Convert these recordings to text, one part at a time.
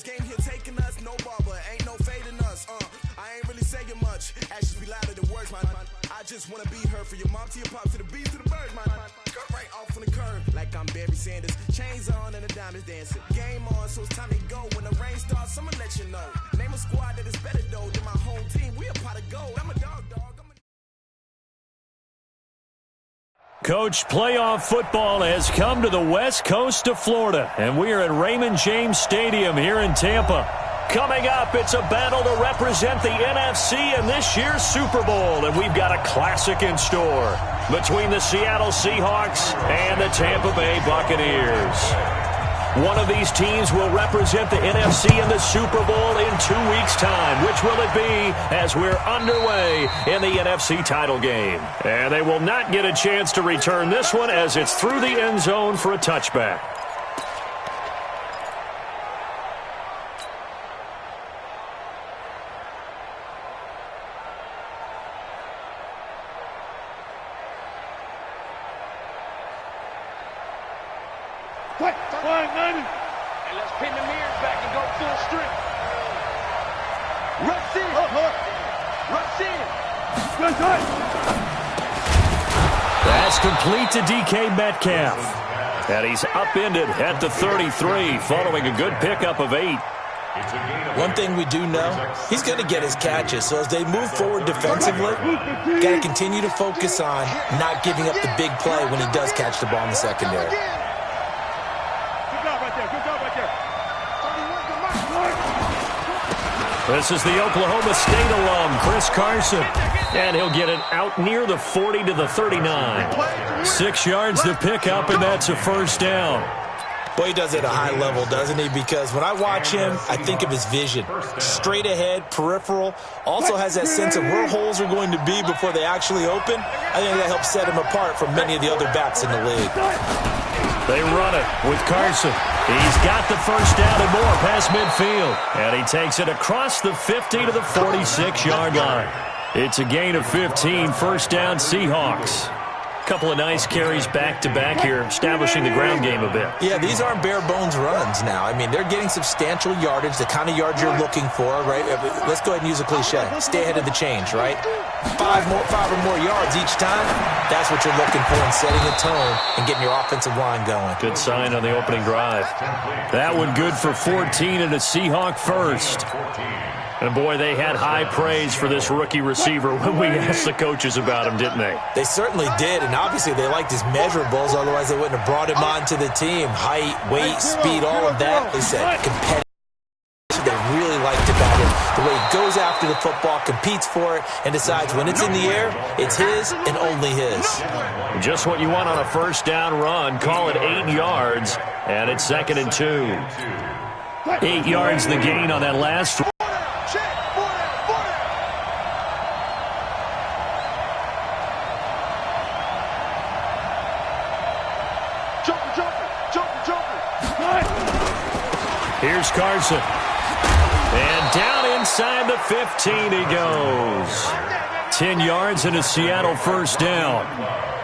game here taking us, no barber, ain't no fading us. I ain't really saying much. Actions be louder than words, man. I just wanna be heard, for your mom to your pop to the beast to the birds, man. Cut right off on the curb, like I'm Barry Sanders. Chains on and the diamonds dancing. Game on, so it's time to go. When the rain starts, I'ma let you know. Name a squad that is better though than my home team. We a pot of gold. I'm a dog. Coach, playoff football has come to the west coast of Florida, and we are at Raymond James Stadium here in Tampa. Coming up, it's a battle to represent the NFC in this year's Super Bowl, and we've got a classic in store between the Seattle Seahawks and the Tampa Bay Buccaneers. One of these teams will represent the NFC in the Super Bowl in 2 weeks' time. Which will it be as we're underway in the NFC title game? And they will not get a chance to return this one as it's through the end zone for a touchback. And let's pin the mirrors back and go full strength. Rush in. Rush in. That's complete to DK Metcalf. And he's upended at the 33 following a good pickup of 8. One thing we do know, he's going to get his catches. So as they move forward defensively, got to continue to focus on not giving up the big play when he does catch the ball in the secondary. This is the Oklahoma State alum, Chris Carson. And he'll get it out near the 40 to the 39. 6 yards to pick up, and that's a first down. Boy, he does it at a high level, doesn't he? Because when I watch him, I think of his vision. Straight ahead, peripheral. Also has that sense of where holes are going to be before they actually open. I think that helps set him apart from many of the other backs in the league. They run it with Carson. He's got the first down and more past midfield. And he takes it across the 50 to the 46-yard line. It's a gain of 15, first down Seahawks. Couple of nice carries back-to-back here, establishing the ground game a bit. Yeah, these aren't bare-bones runs now. I mean, they're getting substantial yardage, the kind of yards you're looking for, right? Let's go ahead and use a cliche. Stay ahead of the change, right? Five or more yards each time, that's what you're looking for in setting a tone and getting your offensive line going. Good sign on the opening drive. That one good for 14 and a Seahawk first. And, boy, they had high praise for this rookie receiver when we asked the coaches about him, didn't they? They certainly did, and obviously they liked his measurables, otherwise they wouldn't have brought him onto the team. Height, weight, speed, all of that. They said competitive. They really liked about him. The way he goes after the football, competes for it, and decides when it's in the air, it's his and only his. Just what you want on a first down run. Call it 8 yards, and it's 2nd and 2. 8 yards the gain on that last run. Here's Carson. And down inside the 15 he goes. 10 yards and a Seattle first down.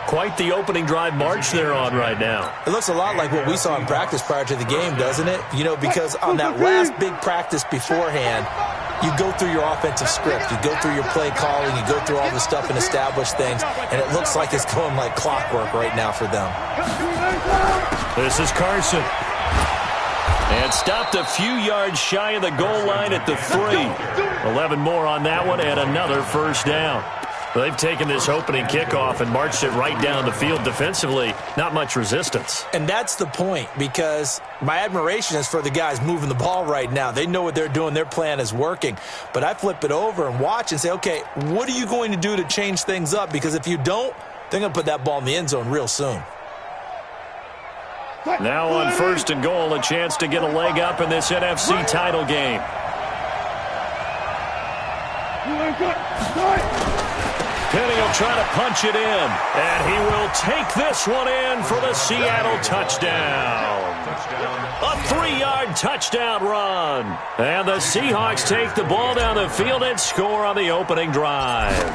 Quite the opening drive march they're on right now. It looks a lot like what we saw in practice prior to the game, doesn't it? You know, because on that last big practice beforehand, you go through your offensive script. You go through your play calling. You go through all the stuff and establish things. And it looks like it's going like clockwork right now for them. This is Carson. And stopped a few yards shy of the goal line at the 3. 11 more on that one and another first down. They've taken this opening kickoff and marched it right down the field defensively. Not much resistance. And that's the point, because my admiration is for the guys moving the ball right now. They know what they're doing. Their plan is working. But I flip it over and watch and say, okay, what are you going to do to change things up? Because if you don't, they're going to put that ball in the end zone real soon. Now on 1st and goal, a chance to get a leg up in this NFC title game. Penny will try to punch it in, and he will take this one in for the Seattle touchdown. A 3-yard touchdown run. And the Seahawks take the ball down the field and score on the opening drive.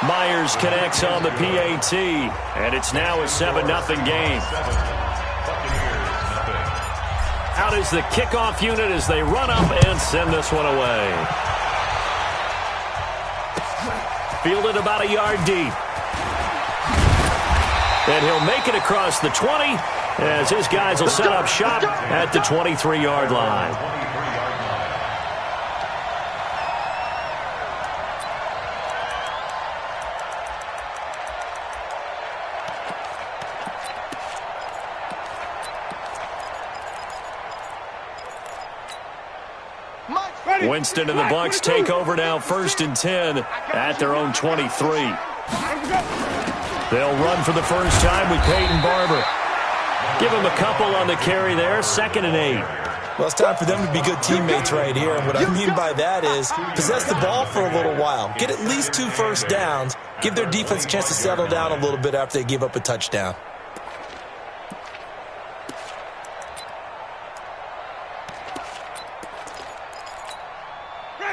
Myers connects on the PAT, and it's now a 7-0 game. out is the kickoff unit as they run up and send this one away. Fielded about a yard deep. And he'll make it across the 20 as his guys will set up shop at the 23-yard line. Winston and the BUCS take over now, 1st and 10 at their own 23. They'll run for the first time with Peyton Barber. Give him a couple on the carry there, 2nd and 8. Well, it's time for them to be good teammates right here. And what I mean by that is possess the ball for a little while. Get at least 2 first downs. Give their defense a chance to settle down a little bit after they give up a touchdown.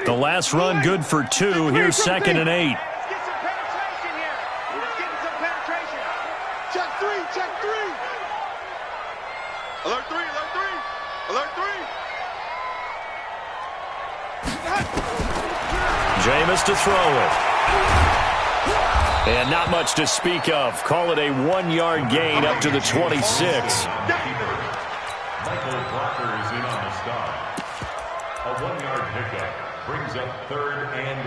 The last run good for 2. Here's 2nd and 8. Let's get some penetration here. Let's get some penetration. Check 3, check 3. Alert 3, alert 3. Alert 3. Jameis to throw it. And not much to speak of. Call it a 1-yard gain up to the 26. Michael Blocker is in on the stop. A 1-yard pickup brings up 3rd and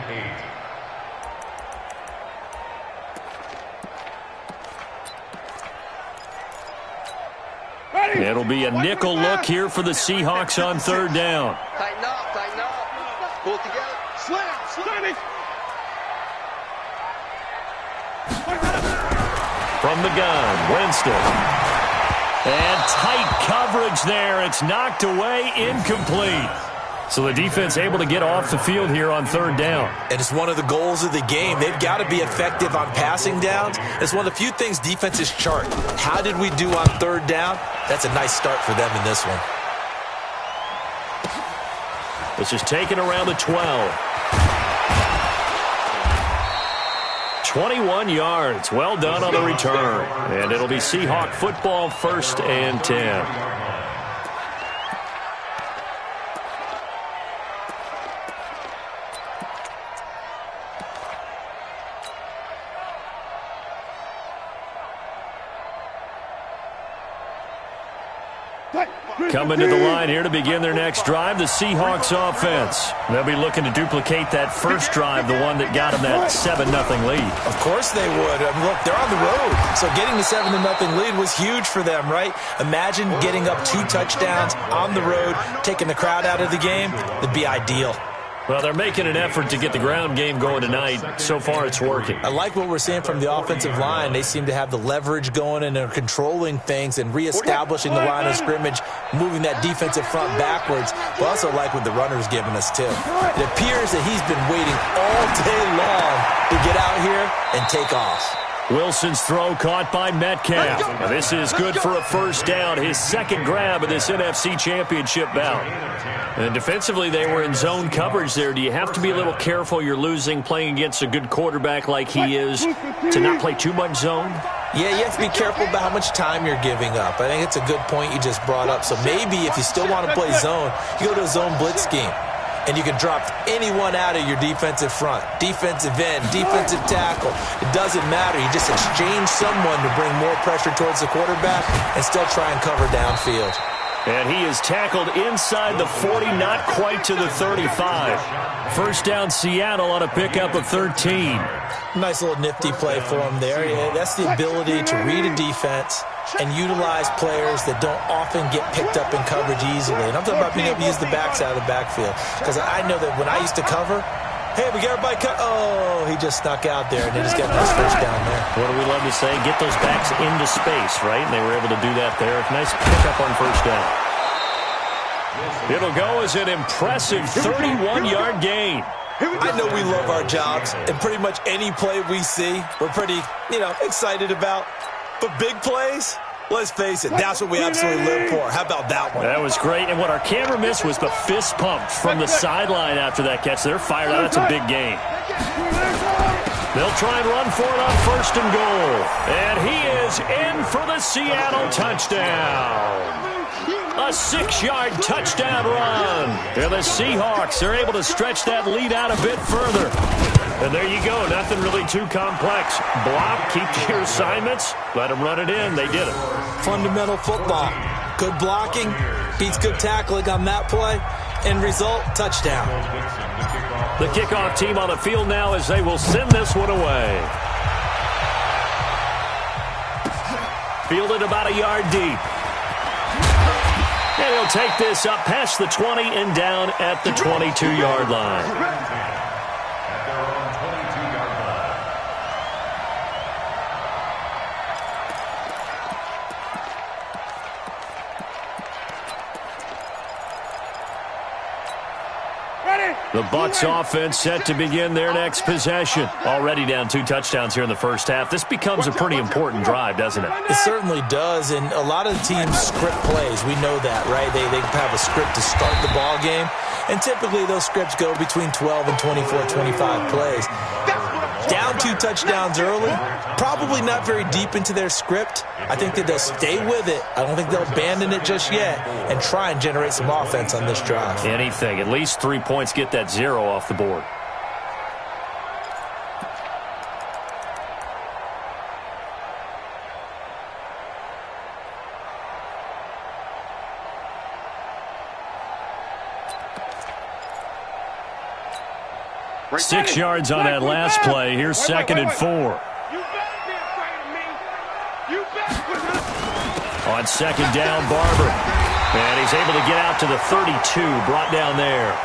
8. It'll be a nickel look here for the Seahawks on 3rd down. Tighten up, tighten up. Pull it together. Slam, slam. From the gun, Winston. And tight coverage there. It's knocked away, incomplete. So the defense able to get off the field here on 3rd down. And it's one of the goals of the game. They've got to be effective on passing downs. It's one of the few things defenses chart. How did we do on 3rd down? That's a nice start for them in this one. This is taken around the 12. 21 yards. Well done on the return. And it'll be Seahawk football, 1st and 10. Coming to the line here to begin their next drive, the Seahawks offense. They'll be looking to duplicate that first drive, the one that got them that 7-0 lead. Of course they would. I mean, look, they're on the road. So getting the 7-0 lead was huge for them, right? Imagine getting up 2 touchdowns on the road, taking the crowd out of the game. It'd be ideal. Well, they're making an effort to get the ground game going tonight. So far, it's working. I like what we're seeing from the offensive line. They seem to have the leverage going and they're controlling things and reestablishing the line of scrimmage, moving that defensive front backwards. But also like what the runner's giving us, too. It appears that he's been waiting all day long to get out here and take off. Wilson's throw caught by Metcalf. Now, this is good for a first down, his 2nd grab of this NFC Championship bout. And defensively, they were in zone coverage there. Do you have to be a little careful you're losing playing against a good quarterback like he is to not play too much zone? Yeah, you have to be careful about how much time you're giving up. I think it's a good point you just brought up. So maybe if you still want to play zone, you go to a zone blitz scheme. And you can drop anyone out of your defensive front, defensive end, defensive tackle. It doesn't matter. You just exchange someone to bring more pressure towards the quarterback and still try and cover downfield. And he is tackled inside the 40, not quite to the 35. First down, Seattle on a pickup of 13. Nice little nifty play for him there. Yeah, that's the ability to read a defense and utilize players that don't often get picked up in coverage easily. And I'm talking about being able to use the backs out of the backfield. Because I know that when I used to cover, hey, we got everybody cut. Oh, he just snuck out there, and they just got a nice first down there. What do we love to say? Get those backs into space, right? And they were able to do that there. Nice pickup on first down. It'll go as an impressive 31-yard gain. I know we love our jobs, and pretty much any play we see, we're pretty, excited about. But big plays, let's face it, that's what we absolutely live for. How about that one? That was great. And what our camera missed was the fist pump from the sideline after that catch. They're fired out. That's a big gain. They'll try and run for it on 1st and goal. And he is in for the Seattle touchdown. A A 6-yard touchdown run. And the Seahawks are able to stretch that lead out a bit further. And there you go. Nothing really too complex. Block, keep to your assignments, let them run it in. They did it. Fundamental football. Good blocking beats good tackling on that play. End result, touchdown. The kickoff team on the field now as they will send this one away. Fielded about a yard deep. And he'll take this up past the 20 and down at the 22-yard line. The BUCS offense set to begin their next possession. Already down 2 touchdowns here in the first half. This becomes a pretty important drive, doesn't it? It certainly does, and a lot of the teams script plays. We know that, right? They have a script to start the ball game, and typically those scripts go between 12 and 24, 25 plays. Down 2 touchdowns early, probably not very deep into their script. I think that they'll stay with it. I don't think they'll abandon it just yet and try and generate some offense on this drive. Anything. At least 3 points, get that 0 off the board. Six yards on that last play. Here's second and 4. You better be afraid of me. You better. On second down, Barber. And he's able to get out to the 32, brought down there.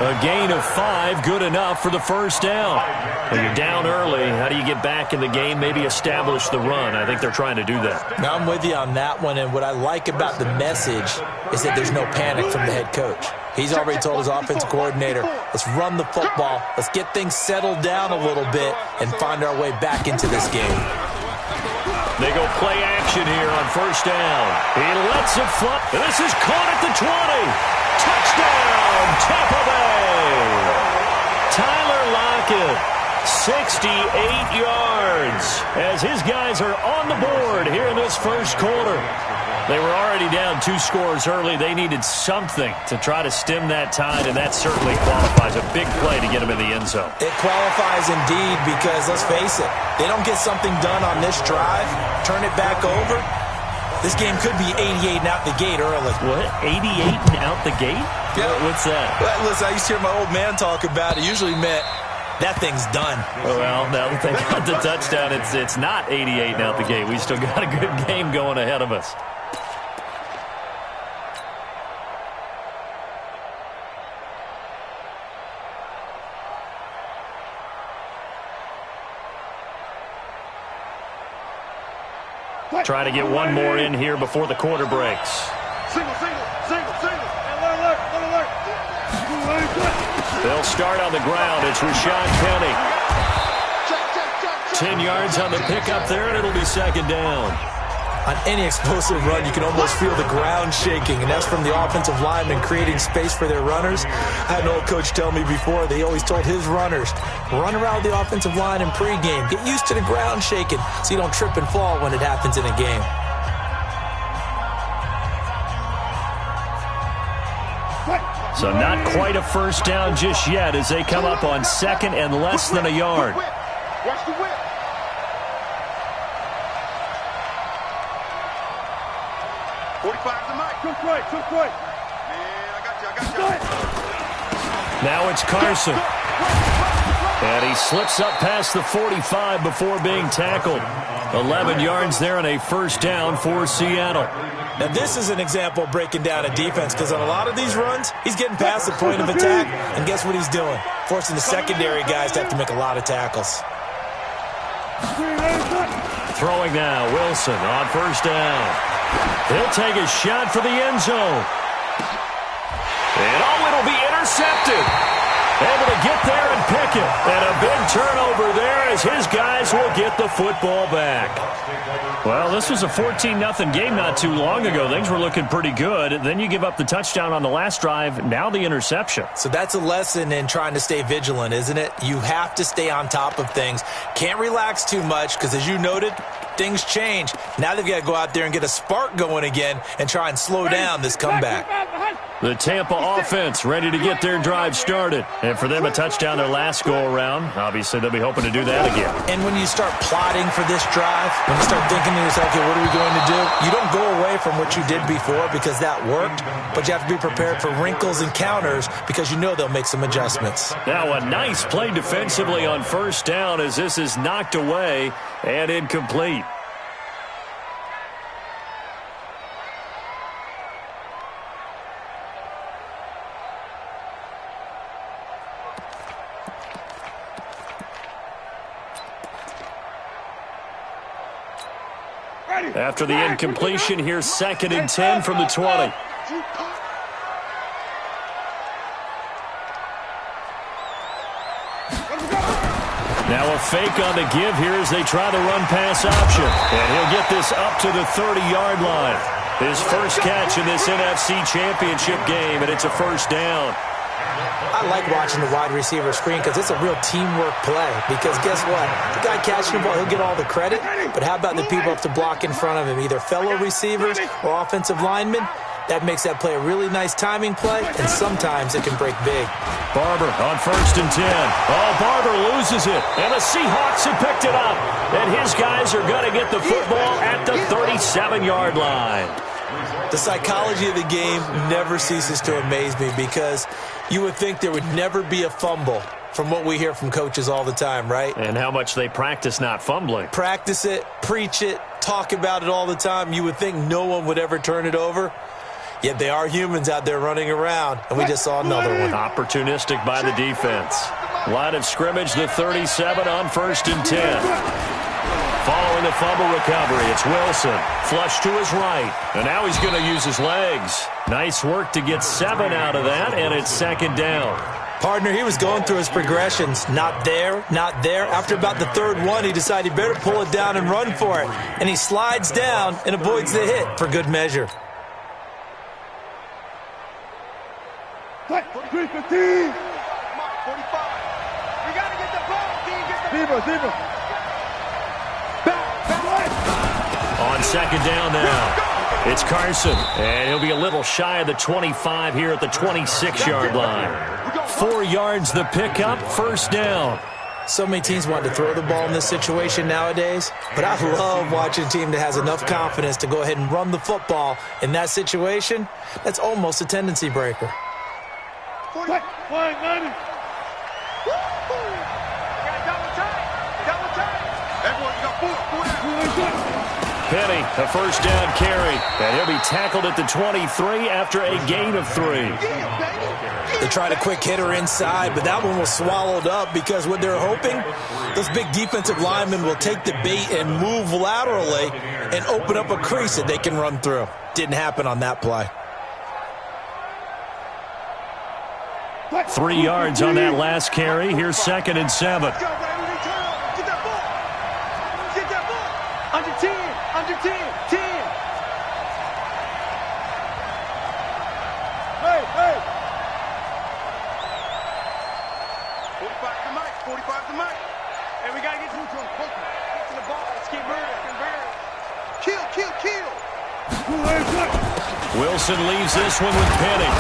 A gain of 5, good enough for the first down. When you're down early, how do you get back in the game, maybe establish the run? I think they're trying to do that. Now I'm with you on that one, and what I like about the message is that there's no panic from the head coach. He's already told his offensive coordinator, let's run the football, let's get things settled down a little bit, and find our way back into this game. They go play action here on first down. He lets it flop. This is caught at the 20. Touchdown, Tampa Bay. Tyler Lockett, 68 yards, as his guys are on the board here in this first quarter. They were already down 2 scores early. They needed something to try to stem that tide, and that certainly qualifies. A big play to get them in the end zone. It qualifies indeed because, let's face it, they don't get something done on this drive, turn it back over, this game could be 88 and out the gate early. What? 88 and out the gate? Yeah. What's that? Well, listen, I used to hear my old man talk about it. Usually meant that thing's done. Well, now that they got the touchdown, it's not 88 and out the gate. We still got a good game going ahead of us. Try to get one more in here before the quarter breaks. Single. Alert. They'll start on the ground. It's Rashad Penny. 10 yards on the pickup there, and it'll be second down. On any explosive run, you can almost feel the ground shaking, and that's from the offensive linemen creating space for their runners. I had an old coach tell me before, they always told his runners, run around the offensive line in pregame. Get used to the ground shaking so you don't trip and fall when it happens in a game. So not quite a first down just yet as they come up on second and less than a yard. Watch the whip. Took right. Man, I got you. Now it's Carson. And he slips up past the 45 before being tackled. 11 yards there and a first down for Seattle. Now this is an example of breaking down a defense because on a lot of these runs, he's getting past the point of attack, and guess what he's doing? Forcing the secondary guys to have to make a lot of tackles. Throwing now, Wilson on first down. He'll take a shot for the end zone. And it'll be intercepted. Able to get there and pick it. And a big turnover there as his guys will get the football back. Well, this was a 14-0 game not too long ago. Things were looking pretty good. Then you give up the touchdown on the last drive. Now the interception. So that's a lesson in trying to stay vigilant, isn't it? You have to stay on top of things. Can't relax too much because, as you noted, things change. Now they've got to go out there and get a spark going again and try and slow down this comeback. The Tampa offense ready to get their drive started. And for them, a touchdown their last go-around. Obviously, they'll be hoping to do that again. And when you start plotting for this drive, when you start thinking to yourself, okay, what are we going to do? You don't go away from what you did before because that worked, but you have to be prepared for wrinkles and counters because you know they'll make some adjustments. Now a nice play defensively on first down as this is knocked away and incomplete. After the incompletion, here's 2nd and 10 from the 20. Now a fake on the give here as they try the run-pass option. And he'll get this up to the 30-yard line. His first catch in this NFC Championship game, and it's a first down. I like watching the wide receiver screen because it's a real teamwork play. Because guess what? The guy catching the ball, he'll get all the credit. But how about the people up to block in front of him, either fellow receivers or offensive linemen? That makes that play a really nice timing play, and sometimes it can break big. Barber on 1st and 10. Oh, Barber loses it, and the Seahawks have picked it up. And his guys are going to get the football at the 37-yard line. The psychology of the game never ceases to amaze me because you would think there would never be a fumble from what we hear from coaches all the time, right? And how much they practice not fumbling. Practice it, preach it, talk about it all the time. You would think no one would ever turn it over. Yet they are humans out there running around, and we just saw another one. Opportunistic by the defense. Line of scrimmage, the 37 on 1st and 10. Following the fumble recovery, it's Wilson. Flush to his right. And now he's going to use his legs. Nice work to get 7 out of that, and it's 2nd down. Partner, he was going through his progressions. Not there, not there. After about the 3rd one, he decided he better pull it down and run for it. And he slides down and avoids the hit for good measure. 45. We got to get the ball, Dean. Get the ball. On 2nd down now, it's Carson, and he'll be a little shy of the 25 here at the 26-yard line. 4 yards the pickup, 1st down. So many teams want to throw the ball in this situation nowadays, but I love watching a team that has enough confidence to go ahead and run the football in that situation. That's almost a tendency breaker. 190. Penny, a 1st down carry, and he'll be tackled at the 23 after a gain of 3. They tried a quick hitter inside, but that one was swallowed up because what they're hoping, those big defensive linemen will take the bait and move laterally and open up a crease that they can run through. Didn't happen on that play. 3 yards on that last carry. Here's 2nd and 7. Under 10. 10. Hey. 45 to Mike. And we got to get to the ball. Let's keep moving. Kill. Wilson leaves this one with Penny.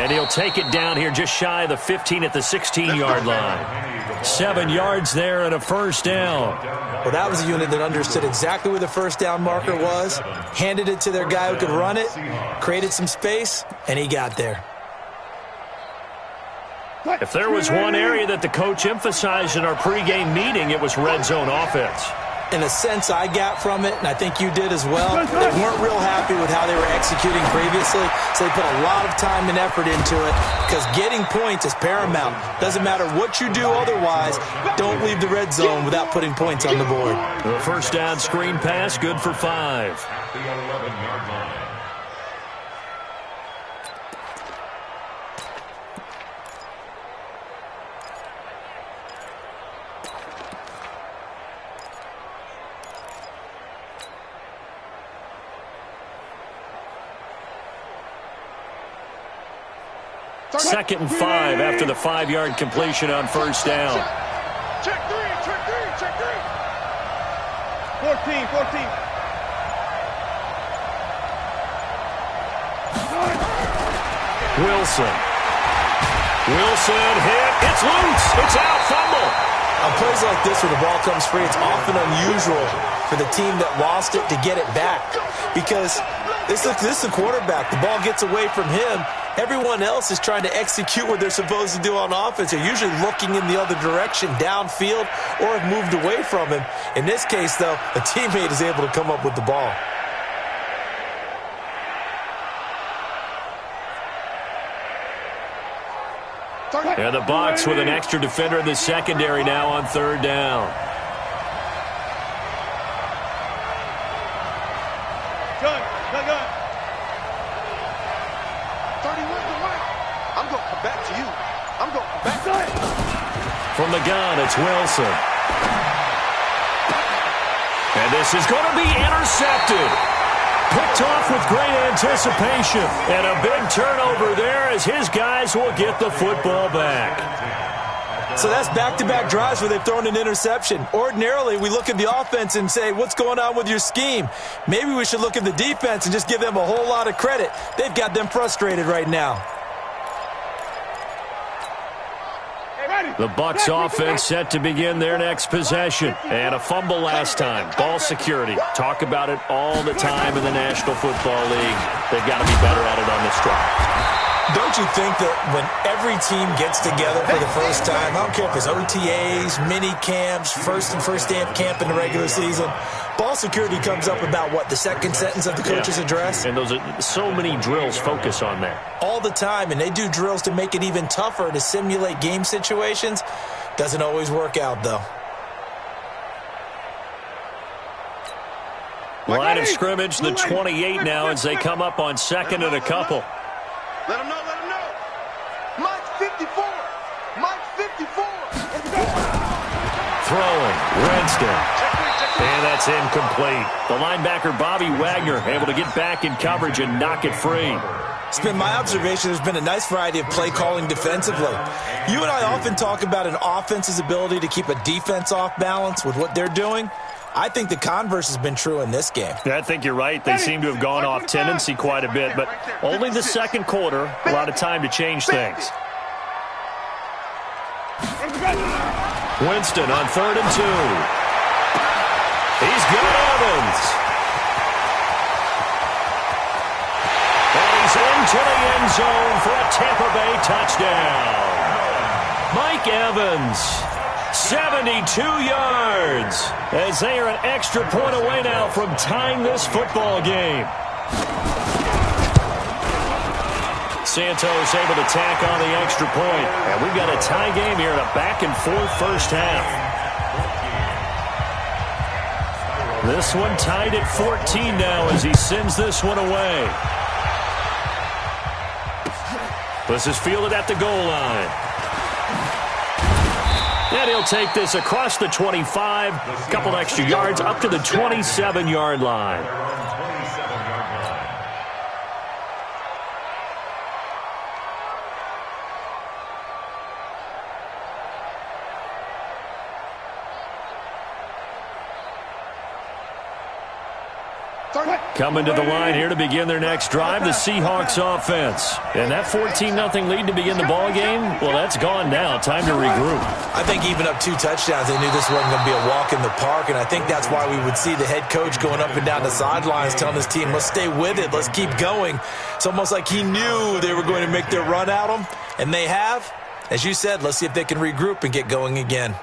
And he'll take it down here just shy of the 15 at the 16-yard line. 7 yards there and a 1st down. Well, that was a unit that understood exactly where the 1st down marker was, handed it to their guy who could run it, created some space, and he got there. If there was one area that the coach emphasized in our pregame meeting, it was red zone offense. In a sense, I got from it, and I think you did as well, they weren't real happy with how they were executing previously, so they put a lot of time and effort into it because getting points is paramount. Doesn't matter what you do otherwise, don't leave the red zone without putting points on the board. The 1st down screen pass, good for 5. The 11-yard line. Second and 5 after the 5-yard completion on 1st down. Check three. 14. Wilson hit. It's loose. It's out. Fumble. On plays like this where the ball comes free, it's often unusual for the team that lost it to get it back. Because this is the quarterback. The ball gets away from him. Everyone else is trying to execute what they're supposed to do on offense. They're usually looking in the other direction, downfield, or have moved away from him. In this case, though, a teammate is able to come up with the ball. And the BUCS with an extra defender in the secondary now on third down. Gun. 31 to Mike. I'm going to come back to you. I'm going to come back to you. From the gun, it's Wilson. And this is going to be intercepted. Picked off with great anticipation. And a big turnover there as his guys will get the football back. So that's back-to-back drives where they've thrown an interception. Ordinarily, we look at the offense and say, what's going on with your scheme? Maybe we should look at the defense and just give them a whole lot of credit. They've got them frustrated right now. The BUCS offense set to begin their next possession. And a fumble last time. Ball security. Talk about it all the time in the National Football League. They've got to be better at it on this drive. Don't you think that when every team gets together for the first time, I don't care if it's OTAs, mini camps, first day of camp in the regular season, ball security comes up about, what, the second sentence of the coach's address? And those are so many drills focus on that. All the time, and they do drills to make it even tougher to simulate game situations. Doesn't always work out, though. Line of scrimmage, the 28 now as they come up on second and a couple. Let him know. Mike 54. Throwing, Winston. And that's incomplete. The linebacker, Bobby Wagner, able to get back in coverage and knock it free. It's been my observation there's been a nice variety of play calling defensively. You and I often talk about an offense's ability to keep a defense off balance with what they're doing. I think the converse has been true in this game. I think you're right. They seem to have gone off tendency quite a bit, but only the second quarter, a lot of time to change things. Winston on 3rd and 2. He's got Evans. And he's into the end zone for a Tampa Bay touchdown. Mike Evans, 72 yards, as they are an extra point away now from tying this football game. Santos able to tack on the extra point. And we've got a tie game here in a back-and-forth first half. This one tied at 14 now as he sends this one away. This is fielded at the goal line. And he'll take this across the 25, a couple extra yards up to the 27-yard line. Coming to the line here to begin their next drive, the Seahawks offense. And that 14-0 lead to begin the ball game, well, that's gone now. Time to regroup. I think even up 2 touchdowns, they knew this wasn't going to be a walk in the park, and I think that's why we would see the head coach going up and down the sidelines telling his team, let's stay with it, let's keep going. It's almost like he knew they were going to make their run at him, and they have. As you said, let's see if they can regroup and get going again.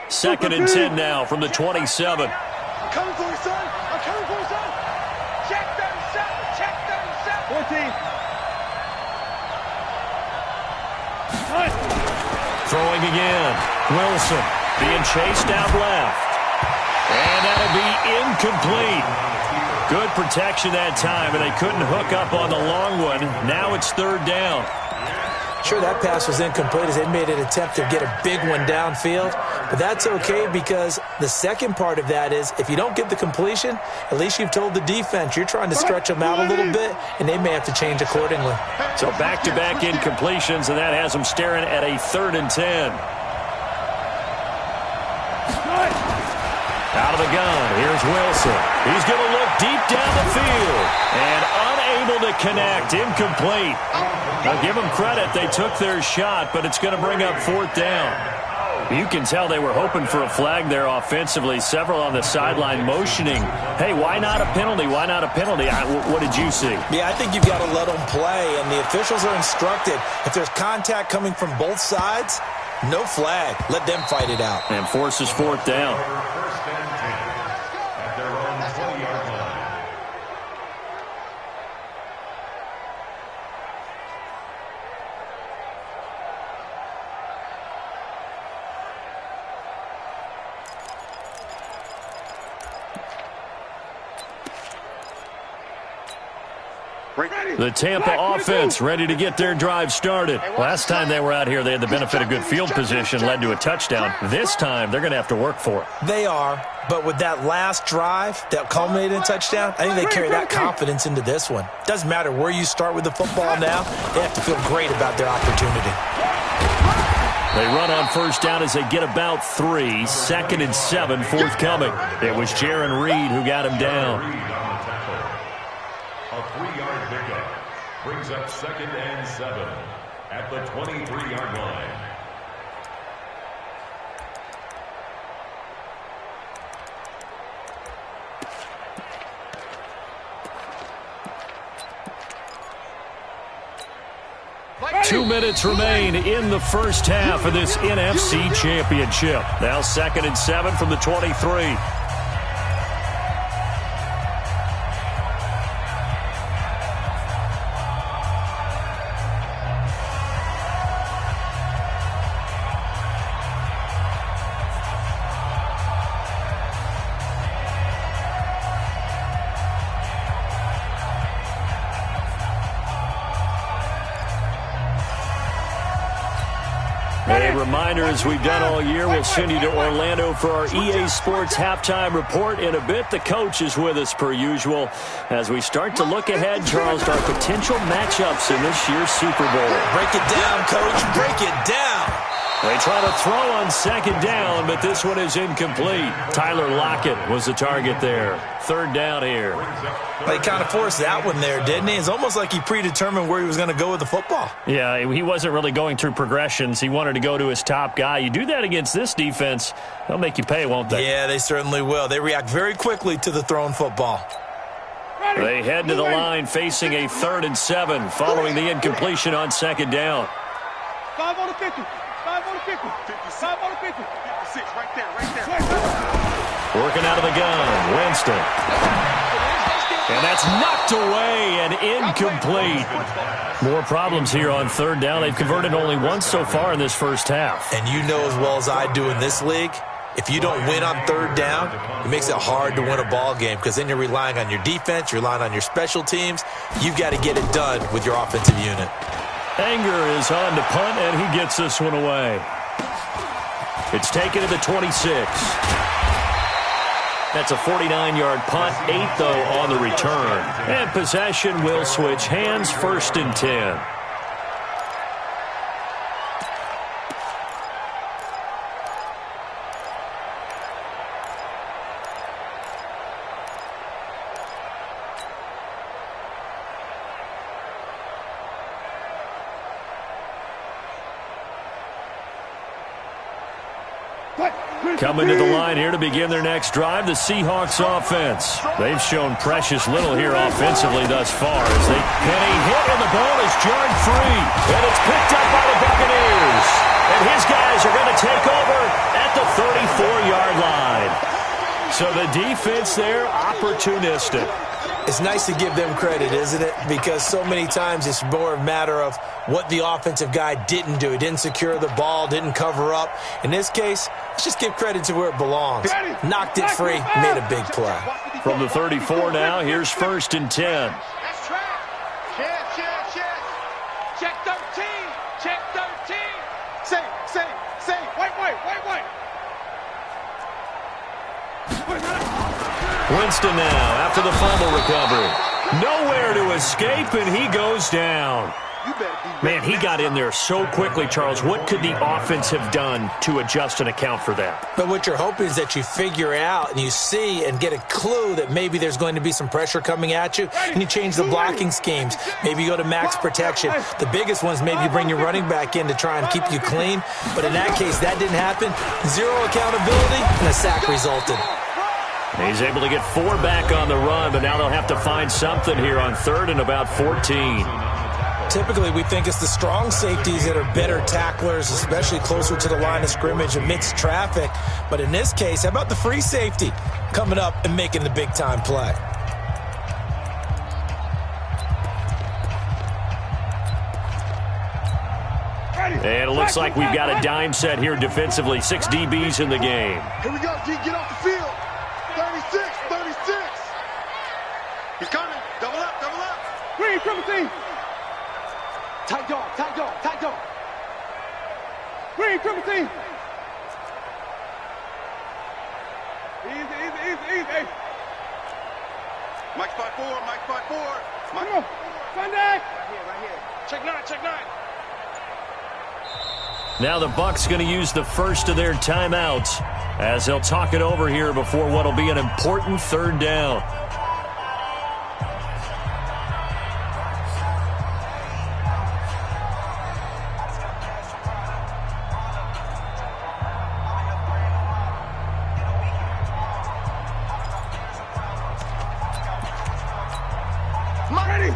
Second and 10 now from the 27. I'm coming for you, son. I'm coming for you, son. Check 37. Check 37. 14. Throwing again. Wilson being chased out left. And that'll be incomplete. Good protection that time, and they couldn't hook up on the long one. Now it's 3rd down. Sure, that pass was incomplete as they made an attempt to get a big one downfield. But that's okay because the second part of that is if you don't get the completion, at least you've told the defense you're trying to stretch them out a little bit, and they may have to change accordingly. So back-to-back incompletions, and that has them staring at a 3rd and 10. Out of the gun, here's Wilson. He's going to look deep down the field. And unable to connect, incomplete. Now give them credit, they took their shot, but it's going to bring up 4th down. You can tell they were hoping for a flag there offensively. Several on the sideline motioning, hey, why not a penalty? Why not a penalty? What did you see? Yeah, I think you've got to let them play, and the officials are instructed. If there's contact coming from both sides, no flag. Let them fight it out. And forces 4th down. First and 10 at their own 20-yard line. The Tampa offense ready to get their drive started. Last time they were out here, they had the benefit of good field position, led to a touchdown. This time, they're going to have to work for it. They are, but with that last drive that culminated in a touchdown, I think they carry that confidence into this one. Doesn't matter where you start with the football now, they have to feel great about their opportunity. They run on first down as they get about 3. 2nd and 7 forthcoming. It was Jaron Reed who got him down. A 3-yard pickup brings up 2nd and 7 at the 23-yard line. Two minutes remain in the first half of this NFC Championship. Now 2nd and 7 from the 23. A reminder, as we've done all year, we'll send you to Orlando for our EA Sports halftime report in a bit. The coach is with us per usual as we start to look ahead, Charles, to our potential matchups in this year's Super Bowl. Break it down, Coach. Break it down. They try to throw on 2nd down, but this one is incomplete. Tyler Lockett was the target there. 3rd down here. They kind of forced that one there, didn't he? It's almost like he predetermined where he was going to go with the football. Yeah, he wasn't really going through progressions. He wanted to go to his top guy. You do that against this defense, they'll make you pay, won't they? Yeah, they certainly will. They react very quickly to the thrown football. They head to the line facing a 3rd and 7 following the incompletion on 2nd down. 5 on the 50. 5 on the 50. 5 on the 50. 56, right there. Working out of the gun, Winston. And that's knocked away and incomplete. More problems here on 3rd down. They've converted only once so far in this first half. And you know as well as I do in this league, if you don't win on 3rd down, it makes it hard to win a ball game because then you're relying on your defense, you're relying on your special teams. You've got to get it done with your offensive unit. Anger is on to punt, and he gets this one away. It's taken to the 26. That's a 49-yard punt, 8, though, on the return. And possession will switch hands, 1st and 10. Coming to the line here to begin their next drive, the Seahawks offense. They've shown precious little here offensively thus far as they penny hit and the ball is jarred free. And it's picked up by the Buccaneers. And his guys are going to take over at the 34-yard line. So the defense there, opportunistic. It's nice to give them credit, isn't it? Because so many times it's more a matter of what the offensive guy didn't do. He didn't secure the ball, didn't cover up. In this case, let's just give credit to where it belongs. Knocked it free, made a big play. From the 34 now, here's 1st and 10. That's track. Check 13. Check 13. Say. Wait. Winston now after the fumble recovery. Nowhere to escape, and he goes down. Man, he got in there so quickly, Charles. What could the offense have done to adjust and account for that? But what you're hoping is that you figure out and you see and get a clue that maybe there's going to be some pressure coming at you, and you change the blocking schemes. Maybe you go to max protection. The biggest ones, maybe you bring your running back in to try and keep you clean. But in that case, that didn't happen. Zero accountability, and a sack resulted. He's able to get 4 back on the run, but now they'll have to find something here on 3rd and about 14. Typically, we think it's the strong safeties that are better tacklers, especially closer to the line of scrimmage amidst traffic. But in this case, how about the free safety coming up and making the big-time play? And it looks like we've got a dime set here defensively. 6 DBs in the game. Here we go, D. Get off the field. 36, 36. He's coming. Double up, double up. Green, triple team. Tight dog, tight dog, tight dog. Green, triple team. Easy, easy, easy, easy. Mike spot 4, Mike spot 4. Mike. Come on. Sunday. Right here, right here. Check 9, check 9. Now the BUCS going to use the first of their timeouts as they'll talk it over here before what will be an important 3rd down. Ready.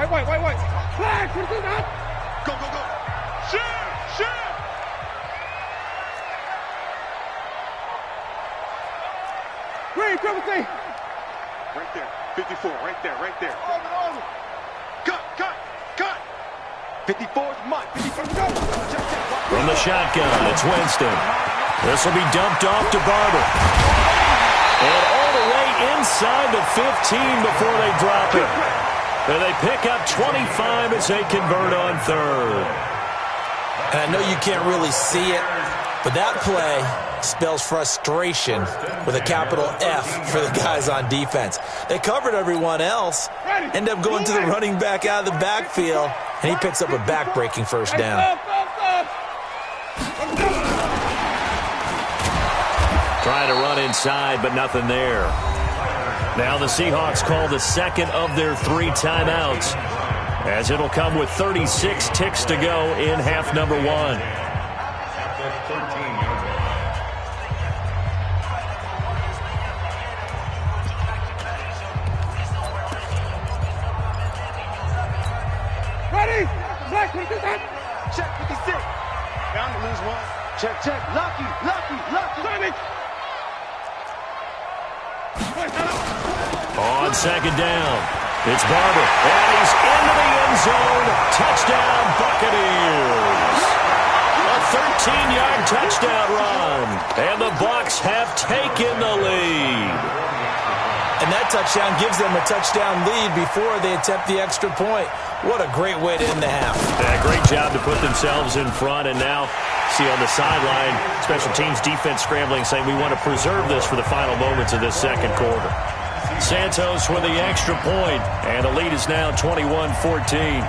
White. Flag, put it out. Go, go, go. Shoot. Green, triple T. Right there. 54, right there. Over. Cut. 54 is Mike. 54, go. From the shotgun, it's Winston. This will be dumped off to Barber. And all the way inside the 15 before they drop it. And they pick up 25 as they convert on 3rd. And I know you can't really see it, but that play spells frustration with a capital F for the guys on defense. They covered everyone else, end up going to the running back out of the backfield, and he picks up a back-breaking 1st down. Trying to run inside, but nothing there. Now the Seahawks call the 2nd of their 3 timeouts, as it'll come with 36 ticks to go in half number 1. Ready. Black, put it out. Check 56. Bound to lose 1. Check. Lucky. Sonic. On 2nd down, it's Barber, and he's into the end zone. Touchdown, Buccaneers. A 13-yard touchdown run, and the BUCS have taken the lead. And that touchdown gives them a touchdown lead before they attempt the extra point. What a great way to end the half. Yeah, great job to put themselves in front, and now see on the sideline, special teams defense scrambling, saying we want to preserve this for the final moments of this 2nd quarter. Santos with the extra point, and the lead is now 21-14.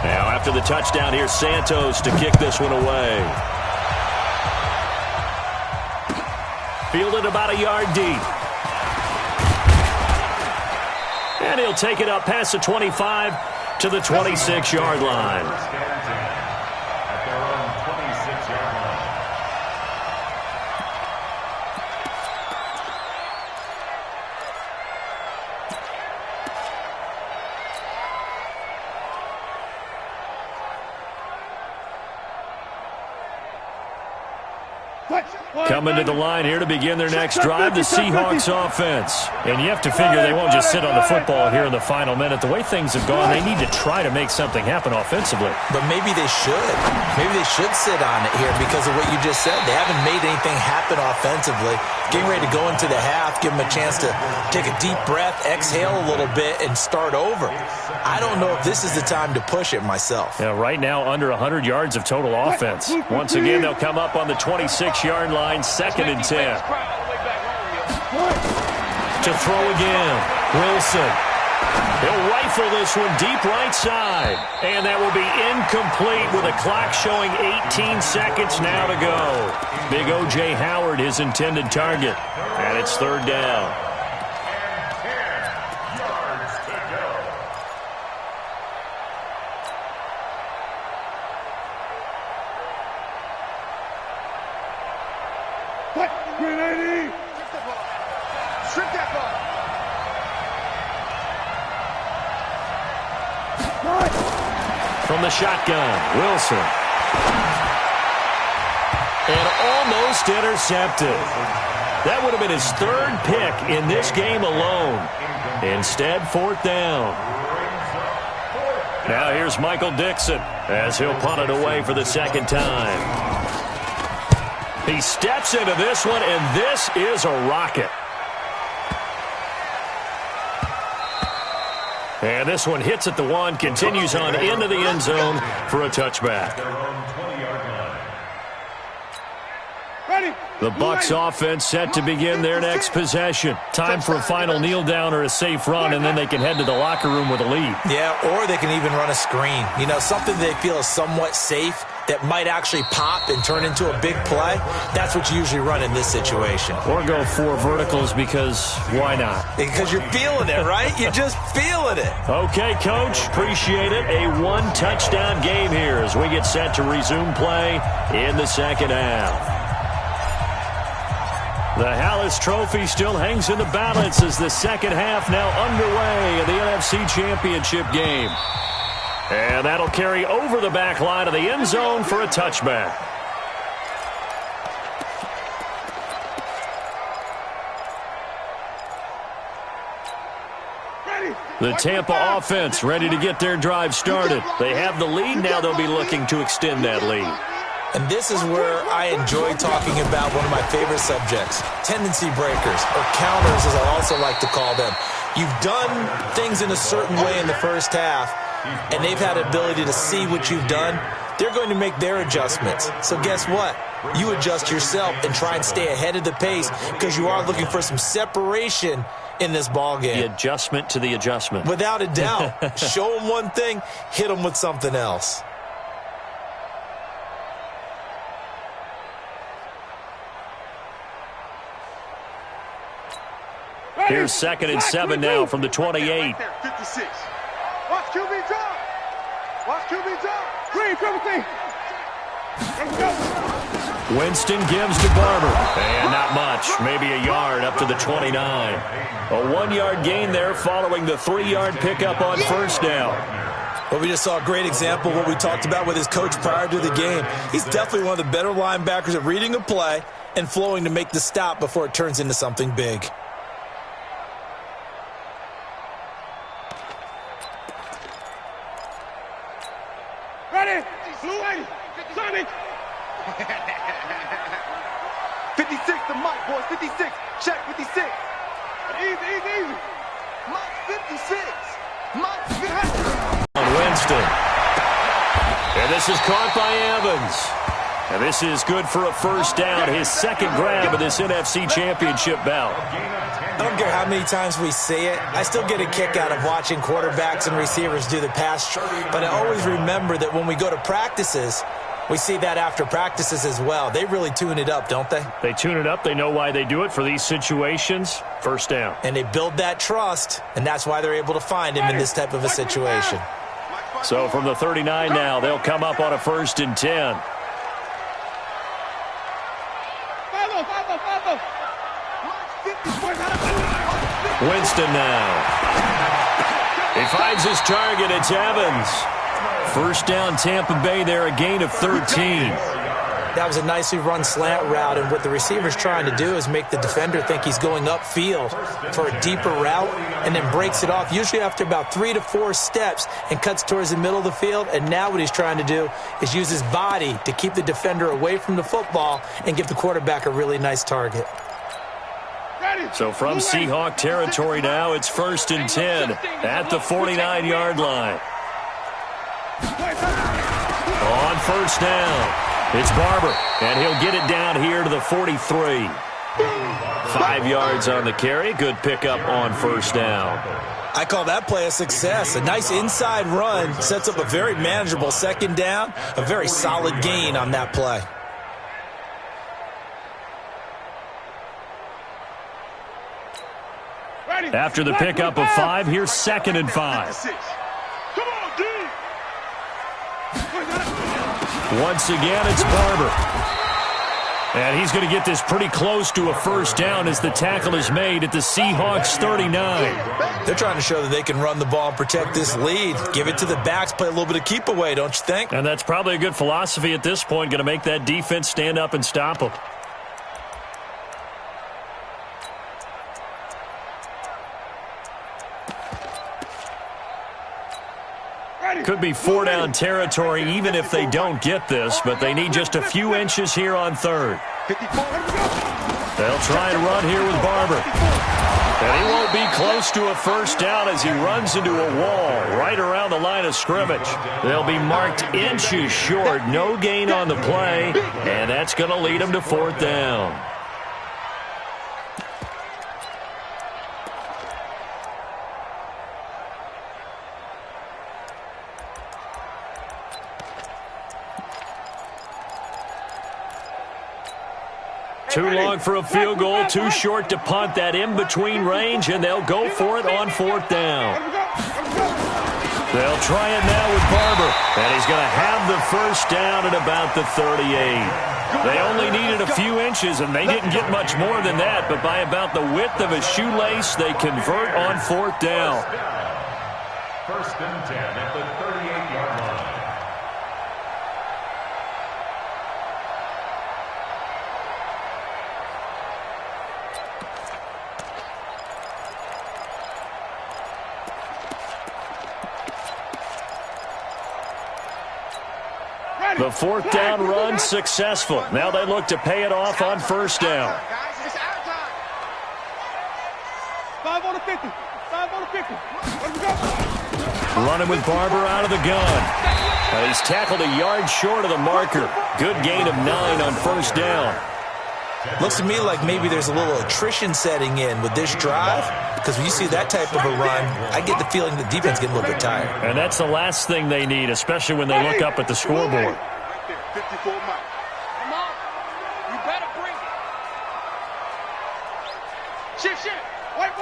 Now after the touchdown, here's Santos to kick this one away. Fielded about a yard deep. And he'll take it up past the 25 to the 26-yard line. At their own 26-yard line. Coming to the line here to begin their next drive, the Seahawks offense. And you have to figure they won't just sit on the football here in the final minute. The way things have gone, they need to try to make something happen offensively. But maybe they should. Maybe they should sit on it here because of what you just said. They haven't made anything happen offensively. Getting ready to go into the half, give them a chance to take a deep breath, exhale a little bit, and start over. I don't know if this is the time to push it myself. Yeah, right now, under 100 yards of total offense. Once again, they'll come up on the 26-yard line, 2nd and 10. To throw again, Wilson. He'll rifle this one deep right side. And that will be incomplete with a clock showing 18 seconds now to go. Big O.J. Howard, his intended target. And it's 3rd down. From the shotgun, Wilson. And almost intercepted. That would have been his 3rd pick in this game alone. Instead, 4th down. Now here's Michael Dixon as he'll punt it away for the 2nd time. He steps into this one, and this is a rocket. And this one hits at the 1, continues on into the end zone for a touchback. The BUCS offense set to begin their next possession. Time for a final kneel down or a safe run, and then they can head to the locker room with a lead. Yeah, or they can even run a screen. You know, something they feel is somewhat safe that might actually pop and turn into a big play. That's what you usually run in this situation. Or go 4 verticals because why not? Because you're feeling it, right? You're just feeling it. Okay, Coach. Appreciate it. A 1-touchdown game here as we get set to resume play in the 2nd half. The Hallis Trophy still hangs in the balance as the 2nd half now underway in the NFC Championship game. And that'll carry over the back line of the end zone for a touchback. The Tampa offense ready to get their drive started. They have the lead. Now they'll be looking to extend that lead. And this is where I enjoy talking about one of my favorite subjects, tendency breakers, or counters as I also like to call them. You've done things in a certain way in the first half, and they've had the ability to see what you've done. They're going to make their adjustments. So guess what? You adjust yourself and try and stay ahead of the pace because you are looking for some separation in this ball game. The adjustment to the adjustment. Without a doubt. Show them one thing, hit them with something else. Here's 2nd and 7 now from the 28. 56. Watch QB drop. Watch QB drop. Green, triple team. Let's go. Winston gives to Barber. And not much. Maybe a yard up to the 29. A 1-yard gain there following the 3-yard pickup on 1st down. Well, we just saw a great example of what we talked about with his coach prior to the game. He's definitely one of the better linebackers at reading a play and flowing to make the stop before it turns into something big. Ready? Blue 80. Sonic. 56 to Mike, boys. 56. Check 56. Easy. Mike 56. Mike 56. Winston. And this is caught by Evans. And this is good for a 1st down. His 2nd grab of this NFC Championship bout. I don't care how many times we say it. I still get a kick out of watching quarterbacks and receivers do the pass. But I always remember that when we go to practices, we see that after practices as well. They really tune it up, don't they? They tune it up. They know why they do it for these situations. 1st down. And they build that trust, and that's why they're able to find him in this type of a situation. So from the 39 now, they'll come up on a 1st and 10. Winston now. He finds his target. It's Evans. 1st down Tampa Bay there, a gain of 13. That was a nicely run slant route, and what the receiver's trying to do is make the defender think he's going upfield for a deeper route and then breaks it off, usually after about 3 to 4 steps, and cuts towards the middle of the field. And now what he's trying to do is use his body to keep the defender away from the football and give the quarterback a really nice target. So from Seahawk territory now, it's 1st and 10 at the 49-yard line. On 1st down, it's Barber, and he'll get it down here to the 43. 5 yards on the carry. Good pickup on 1st down. I call that play a success. A nice inside run sets up a very manageable 2nd down. A very solid gain on that play. After the pickup of 5, here's 2nd and 5. Once again, it's Barber. And he's going to get this pretty close to a 1st down as the tackle is made at the Seahawks 39. They're trying to show that they can run the ball and protect this lead. Give it to the backs, play a little bit of keep away, don't you think? And that's probably a good philosophy at this point, going to make that defense stand up and stop them. Could be 4-down territory even if they don't get this, but they need just a few inches here on 3rd. They'll try and run here with Barber. And he won't be close to a 1st down as he runs into a wall right around the line of scrimmage. They'll be marked inches short, no gain on the play, and that's going to lead them to 4th down. Too long for a field goal, too short to punt that in-between range, and they'll go for it on 4th down. They'll try it now with Barber, and he's going to have the 1st down at about the 38. They only needed a few inches, and they didn't get much more than that, but by about the width of a shoelace, they convert on 4th down. 1st and 10 at the 38-yard line. The 4th down run successful. Now they look to pay it off on 1st down. 5 on the 50. 5 on the 50. Let's go. Running with Barber out of the gun. He's tackled a yard short of the marker. Good gain of 9 on 1st down. Looks to me like maybe there's a little attrition setting in with this drive, because when you see that type of a run, I get the feeling the defense getting a little bit tired. And that's the last thing they need, especially when they look up at the scoreboard. 54 Mike. Come on. You better bring it. Shift. Wait.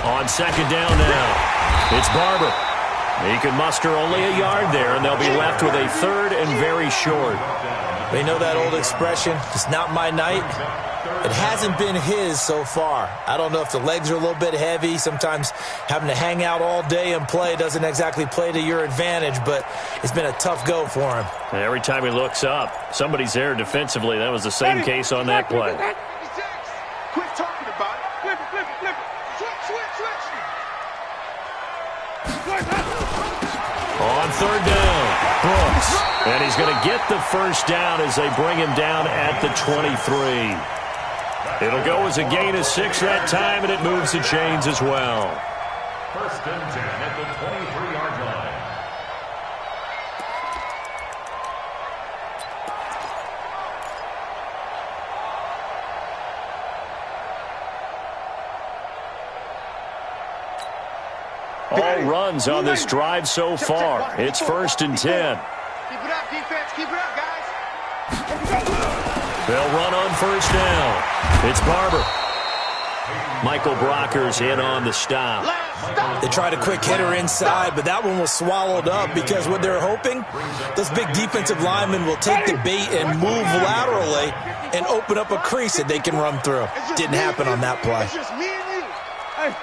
On 2nd down now, it's Barber. He can muster only a yard there, and they'll be left with a 3rd and very short. They know that old expression, it's not my night. It hasn't been his so far. I don't know if the legs are a little bit heavy. Sometimes having to hang out all day and play doesn't exactly play to your advantage, but it's been a tough go for him. And every time he looks up, somebody's there defensively. That was the same case on that play. Quit talking about it. Flip it. Switch. On 3rd down, Brooks. And he's going to get the 1st down as they bring him down at the 23. It'll go as a gain of 6 that time, and it moves the chains as well. 1st and 10 at the 23-yard line. All runs on this drive so far. It's 1st and 10. Keep it up, defense. Keep it up, guys. They'll run on 1st down. It's Barber. Michael Brocker's in on the stop. They tried a quick hitter inside, but that one was swallowed up because what they're hoping, those big defensive linemen will take the bait and move laterally and open up a crease that they can run through. Didn't happen on that play. It's just me and you. Hey,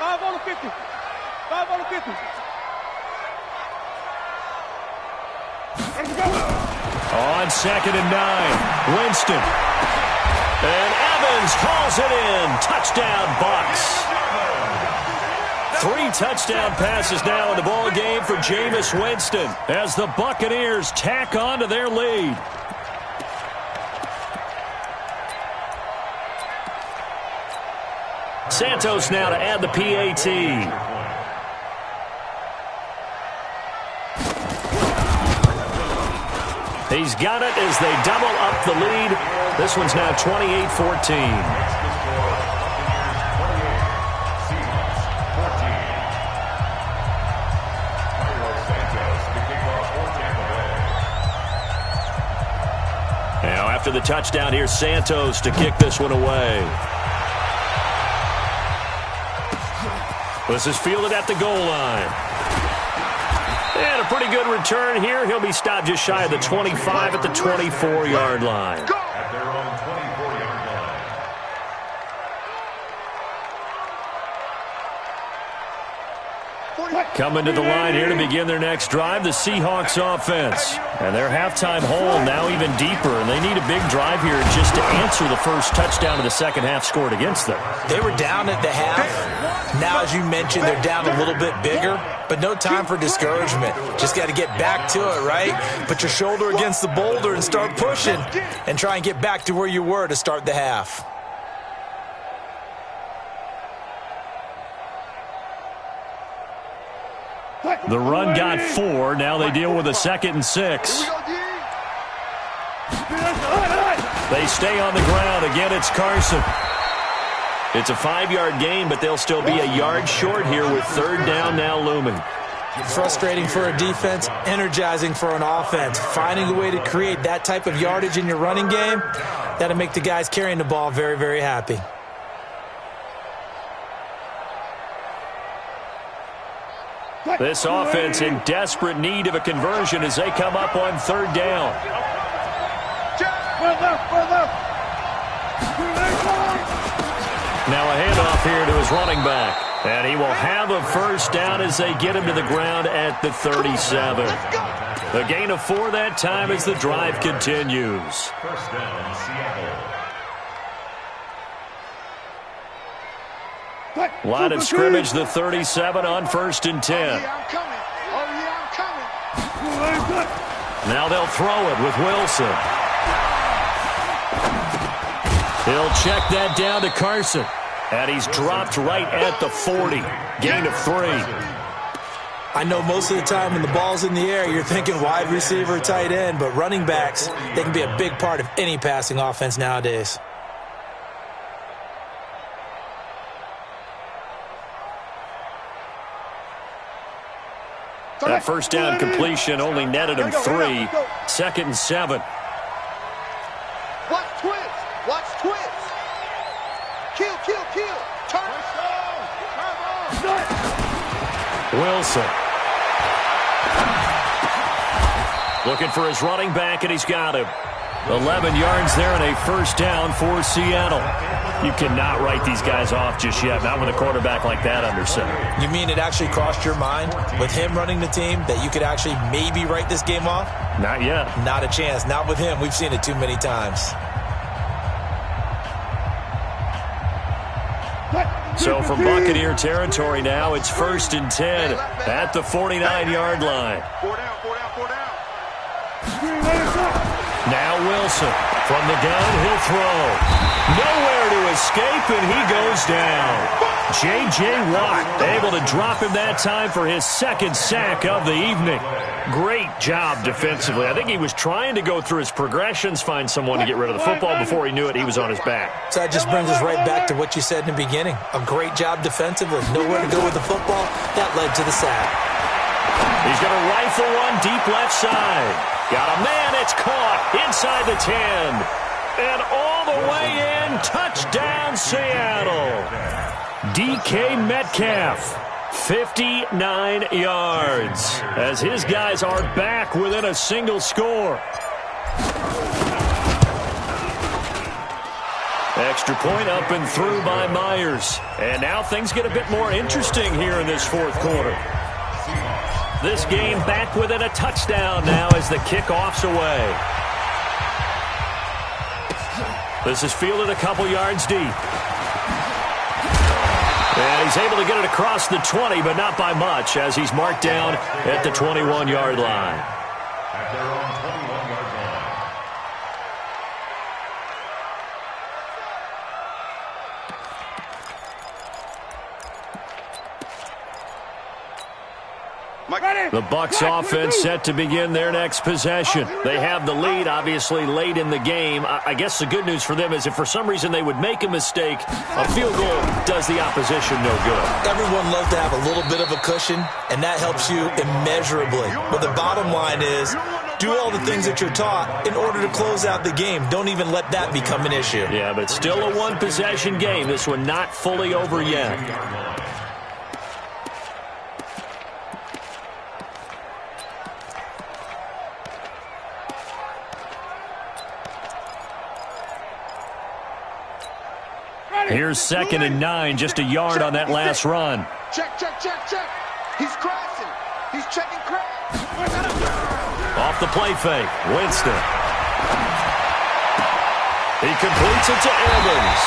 5 on the 50. 5 on the 50. On 2nd and 9, Winston. And Evans calls it in. Touchdown, BUCS. 3 touchdown passes now in the ball game for Jameis Winston as the Buccaneers tack on to their lead. Santos now to add the PAT. He's got it as they double up the lead. This one's now 28-14. Now after the touchdown, here's Santos to kick this one away. This is fielded at the goal line. And a pretty good return here. He'll be stopped just shy of the 25 at the 24-yard line. At their own 24-yard line. Coming to the line here to begin their next drive, the Seahawks offense. And their halftime hole now even deeper, and they need a big drive here just to answer the first touchdown of the second half scored against them. They were down at the half. Now, as you mentioned, they're down a little bit bigger, but no time for discouragement. Just got to get back to it, right? Put your shoulder against the boulder and start pushing and try and get back to where you were to start the half. The run got 4. Now they deal with a 2nd and 6. They stay on the ground. Again, it's Carson. It's a 5-yard gain, but they'll still be a yard short here with 3rd down now looming. Frustrating for a defense, energizing for an offense. Finding a way to create that type of yardage in your running game, that'll make the guys carrying the ball very, very happy. This offense in desperate need of a conversion as they come up on 3rd down. Now a handoff here to his running back. And he will have a 1st down as they get him to the ground at the 37. A gain of 4 that time as the drive continues. 1st down, Seattle. Line of scrimmage, the 37 on 1st and 10. Now they'll throw it with Wilson. He'll check that down to Carson. And he's dropped right at the 40. Gain of 3. I know most of the time when the ball's in the air, you're thinking wide receiver, tight end, but running backs, they can be a big part of any passing offense nowadays. That 1st down completion only netted him 3. 2nd and 7. Watch twist. Watch twist. Kill, kill, kill. Turn. Wilson. Looking for his running back, and he's got him. 11 yards there and a 1st down for Seattle. You cannot write these guys off just yet, not with a quarterback like that under center. You mean it actually crossed your mind with him running the team that you could actually maybe write this game off? Not yet. Not a chance. Not with him. We've seen it too many times. So from Buccaneer territory now, it's 1st and 10 at the 49-yard line. 4 down, 4 down, 4 down. Now Wilson from the gun, he'll throw. Nowhere to escape, and he goes down. J.J. Watt able to drop him that time for his 2nd sack of the evening. Great job defensively. I think he was trying to go through his progressions, find someone to get rid of the football. Before he knew it, he was on his back. So that just brings us right back to what you said in the beginning. A great job defensively. Nowhere to go with the football. That led to the sack. He's going to rifle one deep left side. Got a man, it's caught inside the 10. And all the way in, touchdown Seattle. DK Metcalf, 59 yards, as his guys are back within a single score. Extra point up and through by Myers. And now things get a bit more interesting here in this 4th quarter. This game back within a touchdown now as the kickoff's away. This is fielded a couple yards deep. And he's able to get it across the 20, but not by much, as he's marked down at the 21-yard line. At their own 21-yard line. The BUCS offense set to begin their next possession. They have the lead, obviously, late in the game. I guess the good news for them is if for some reason they would make a mistake, a field goal does the opposition no good. Everyone loves to have a little bit of a cushion, and that helps you immeasurably. But the bottom line is, do all the things that you're taught in order to close out the game. Don't even let that become an issue. Yeah, but it's still a one-possession game. This one not fully over yet. Here's 2nd and 9, just a yard on that last run. Check, check, check, check. He's crashing. He's checking crash. Off the play fake, Winston. He completes it to Evans.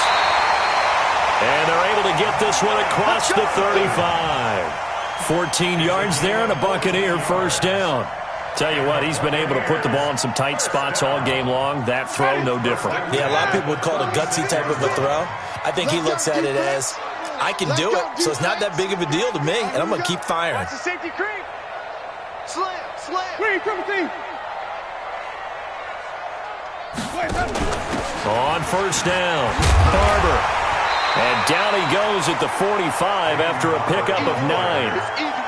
And they're able to get this one across the 35. 14 yards there and a Buccaneer first down. Tell you what, he's been able to put the ball in some tight spots all game long. That throw, no different. Yeah, a lot of people would call it a gutsy type of a throw. I think he looks at it as, I can do it, so it's not that big of a deal to me, and I'm going to keep firing. Watch the safety creep. Slam, slam. Creep, triple team. On first down, Barber. And down he goes at the 45 after a pickup of 9.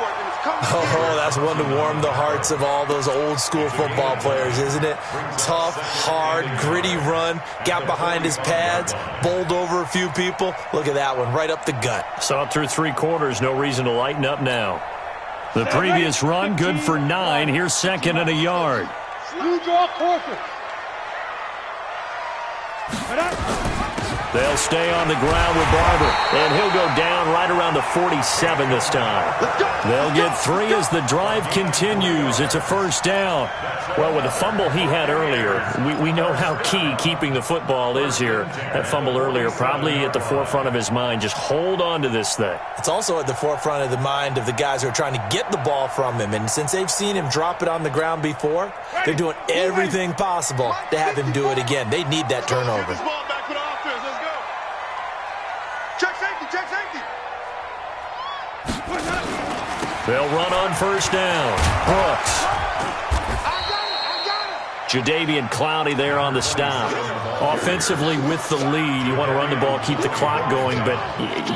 Oh, that's one to warm the hearts of all those old-school football players, isn't it? Tough, hard, gritty run, got behind his pads, bowled over a few people. Look at that one, right up the gut. Saw it through 3 quarters, no reason to lighten up now. The previous run, good for 9. Here's 2nd and a yard. They'll stay on the ground with Barber, and he'll go down right around the 47 this time. They'll get 3 as the drive continues. It's a first down. Well, with the fumble he had earlier, we know how key keeping the football is here. That fumble earlier probably at the forefront of his mind. Just hold on to this thing. It's also at the forefront of the mind of the guys who are trying to get the ball from him. And since they've seen him drop it on the ground before, they're doing everything possible to have him do it again. They need that turnover. They'll run on first down. Brooks. Jadeveon Clowney there on the stop. Offensively with the lead, you want to run the ball, keep the clock going, but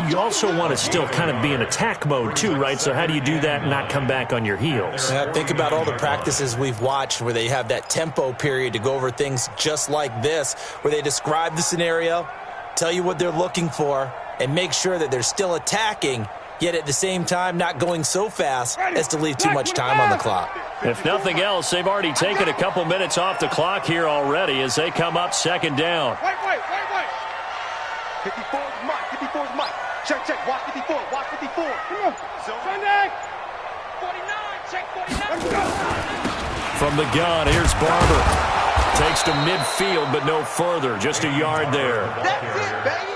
you also want to still kind of be in attack mode too, right? So how do you do that and not come back on your heels? Yeah, think about all the practices we've watched where they have that tempo period to go over things just like this, where they describe the scenario, tell you what they're looking for, and make sure that they're still attacking, yet at the same time not going so fast as to leave too much time on the clock. If nothing else, they've already taken a couple minutes off the clock here already as they come up 2nd down. Wait. 54 is Mike. 54 is Mike. Check. Watch 54. Watch 54. Come on. Sunday. 49. Check 49. From the gun, here's Barber. Takes to midfield, but no further. Just a yard there. That's it, baby.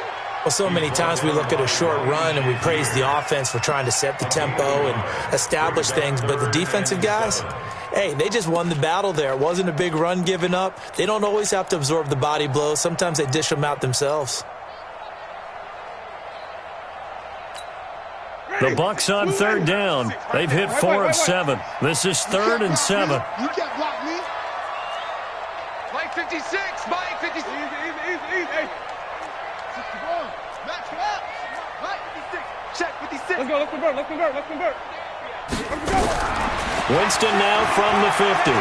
Well, so many times we look at a short run and we praise the offense for trying to set the tempo and establish things, but the defensive guys, hey, they just won the battle there. It wasn't a big run given up. They don't always have to absorb the body blows. Sometimes they dish them out themselves. The BUCS on 3rd down. They've hit 4 of 7. This is 3rd and 7. You can't block me. Mike 56. Mike 56. Easy. Match it up. Mike 56. Check 56. Let's convert. Winston now from the 50.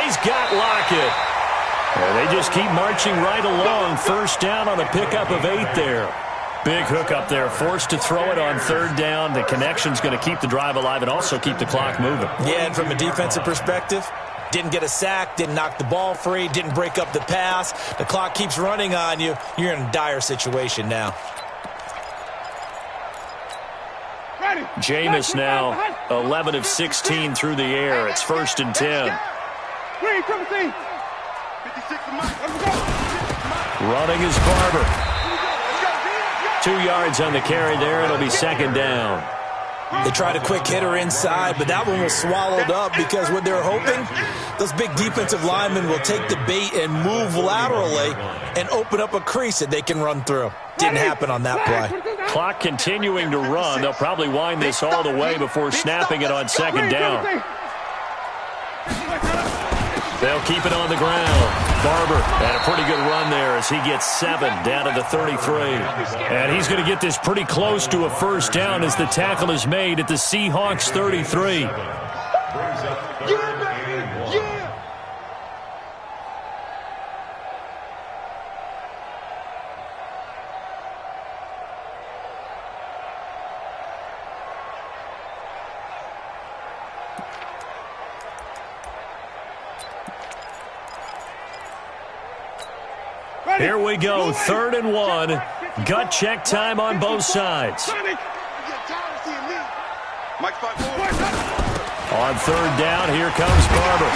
He's got Lockett. And they just keep marching right along. First down on a pickup of 8 there. Big hookup there. Forced to throw it on 3rd down. The connection's going to keep the drive alive and also keep the clock moving. Yeah, and from a defensive perspective, didn't get a sack, didn't knock the ball free, didn't break up the pass. The clock keeps running on you. You're in a dire situation now. Jameis now 11 of 16 through the air. It's 1st and 10. Running is Barber. 2 yards on the carry there. It'll be 2nd down. They tried a quick hitter inside, but that one was swallowed up because what they're hoping, those big defensive linemen will take the bait and move laterally and open up a crease that they can run through. Didn't happen on that play. Clock continuing to run. They'll probably wind this all the way before snapping it on 2nd down. They'll keep it on the ground. Barber had a pretty good run there as he gets 7 down to the 33. And he's going to get this pretty close to a 1st down as the tackle is made at the Seahawks 33. Here we go, 3rd and 1. Gut check time on both sides. On 3rd down, here comes Barber.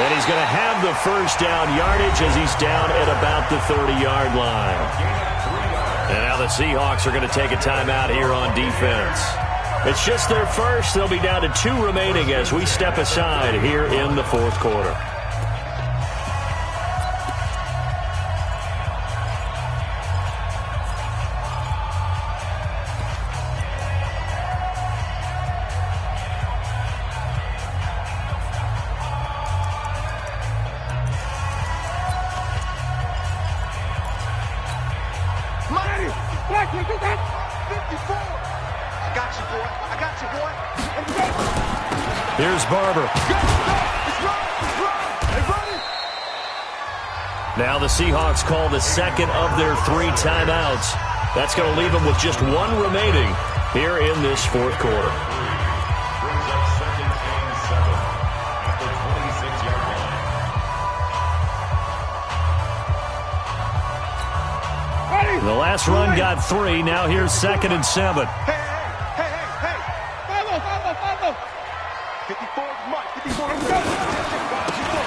And he's going to have the 1st down yardage as he's down at about the 30-yard line. And now the Seahawks are going to take a timeout here on defense. It's just their first. They'll be down to 2 remaining as we step aside here in the 4th quarter. Here's Barber. Now the Seahawks call the 2nd of their 3 timeouts. That's going to leave them with just 1 remaining here in this 4th quarter. Brings up 2nd and 7 at the 26-yard line. The last run got 3. Now here's 2nd and 7.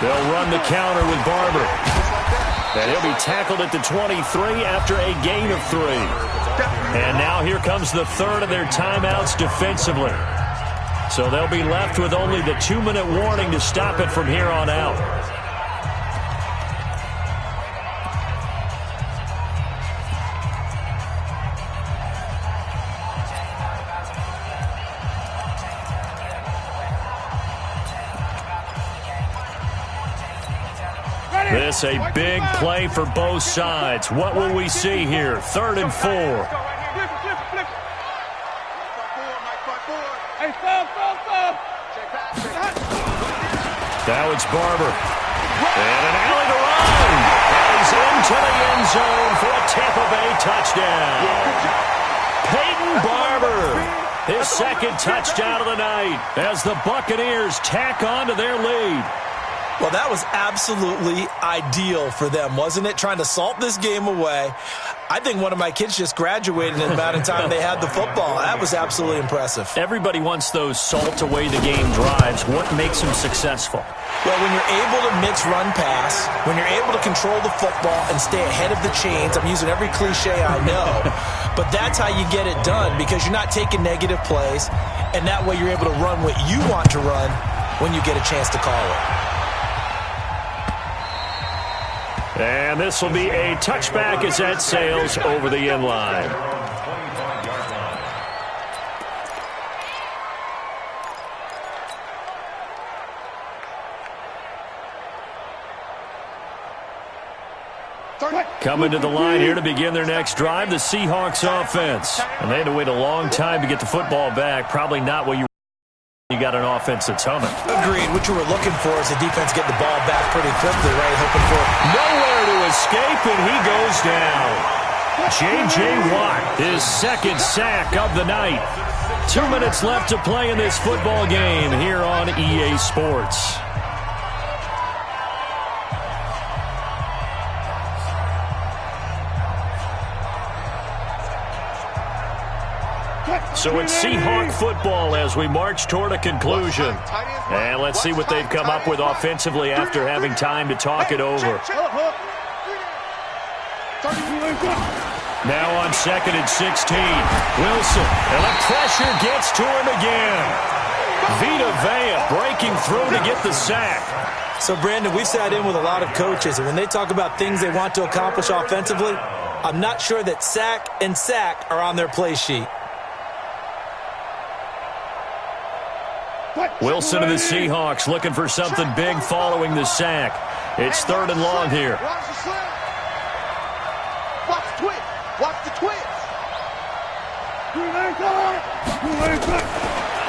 They'll run the counter with Barber. And he'll be tackled at the 23 after a gain of 3. And now here comes the 3rd of their timeouts defensively. So they'll be left with only the 2-minute warning to stop it from here on out. This a big play for both sides. What will we see here? 3rd and 4. Now it's Barber. And an alley to run. And he's into the end zone for a Tampa Bay touchdown. Peyton Barber, his 2nd touchdown of the night as the Buccaneers tack on to their lead. Well, that was absolutely ideal for them, wasn't it? Trying to salt this game away. I think one of my kids just graduated in the amount of time they had the football. That was absolutely impressive. Everybody wants those salt-away-the-game drives. What makes them successful? Well, when you're able to mix run-pass, when you're able to control the football and stay ahead of the chains, I'm using every cliche I know, but that's how you get it done because you're not taking negative plays, and that way you're able to run what you want to run when you get a chance to call it. And this will be a touchback as that sails over the end line. Coming to the line here to begin their next drive, the Seahawks offense. And they had to wait a long time to get the football back. Probably not what you got an offense that's humming. Agreed. What you were looking for is the defense getting the ball back pretty quickly, right? Hoping for nowhere to escape, and he goes down. J.J. Watt, his 2nd sack of the night. 2 minutes left to play in this football game here on EA Sports. So it's Seahawk football as we march toward a conclusion. And let's see what they've come up with offensively after having time to talk it over. Now on 2nd and 16. Wilson, and the pressure gets to him again. Vita Vea breaking through to get the sack. So, Brandon, we've sat in with a lot of coaches, and when they talk about things they want to accomplish offensively, I'm not sure that sack and sack are on their play sheet. Wilson and the Seahawks looking for something big following the sack. It's 3rd and long here. Watch the twist. Watch the twist.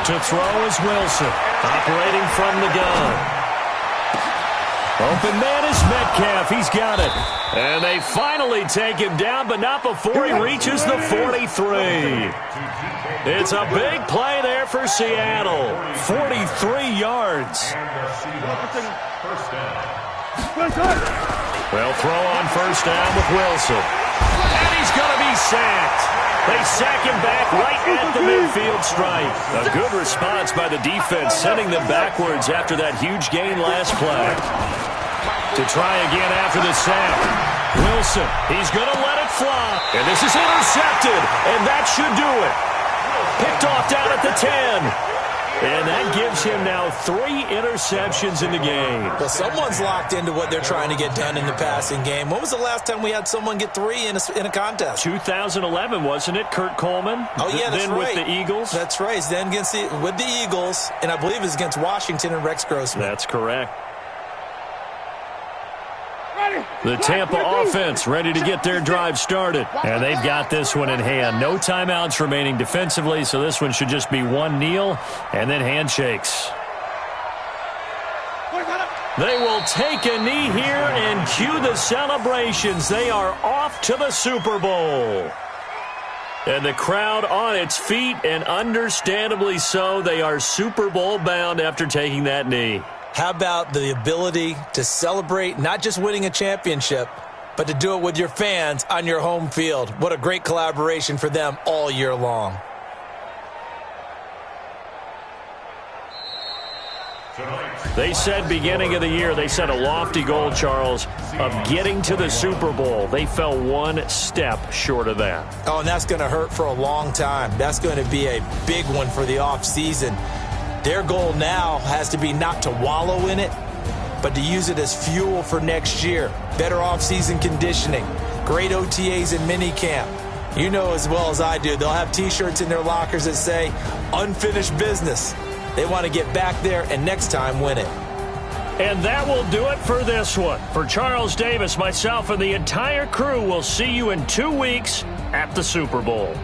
To throw is Wilson, operating from the gun. Open man is Metcalf. He's got it. And they finally take him down, but not before he reaches the 43. It's a big play there for Seattle. 43 yards. Well, throw on 1st down with Wilson. And he's going to be sacked. They sack him back right at the midfield stripe. A good response by the defense, sending them backwards after that huge gain last play. To try again after the sack. Wilson, he's going to let it fly. And this is intercepted, and that should do it. Picked off down at the 10. And that gives him now 3 interceptions in the game. Well, someone's locked into what they're trying to get done in the passing game. When was the last time we had someone get 3 in a contest? 2011, wasn't it, Kurt Coleman? Oh, yeah, that's then right. With the Eagles? That's right. Then with the Eagles, and I believe it was against Washington and Rex Grossman. That's correct. The Tampa offense ready to get their drive started. And they've got this one in hand. No timeouts remaining defensively, so this one should just be one kneel and then handshakes. They will take a knee here and cue the celebrations. They are off to the Super Bowl. And the crowd on its feet, and understandably so. They are Super Bowl bound after taking that knee. How about the ability to celebrate not just winning a championship, but to do it with your fans on your home field? What a great collaboration for them all year long. They said beginning of the year, they set a lofty goal, Charles, of getting to the Super Bowl. They fell one step short of that. Oh, and that's going to hurt for a long time. That's going to be a big one for the offseason. Their goal now has to be not to wallow in it, but to use it as fuel for next year. Better offseason conditioning, great OTAs and minicamp. You know as well as I do, they'll have T-shirts in their lockers that say, unfinished business. They want to get back there and next time win it. And that will do it for this one. For Charles Davis, myself, and the entire crew, we'll see you in 2 weeks at the Super Bowl.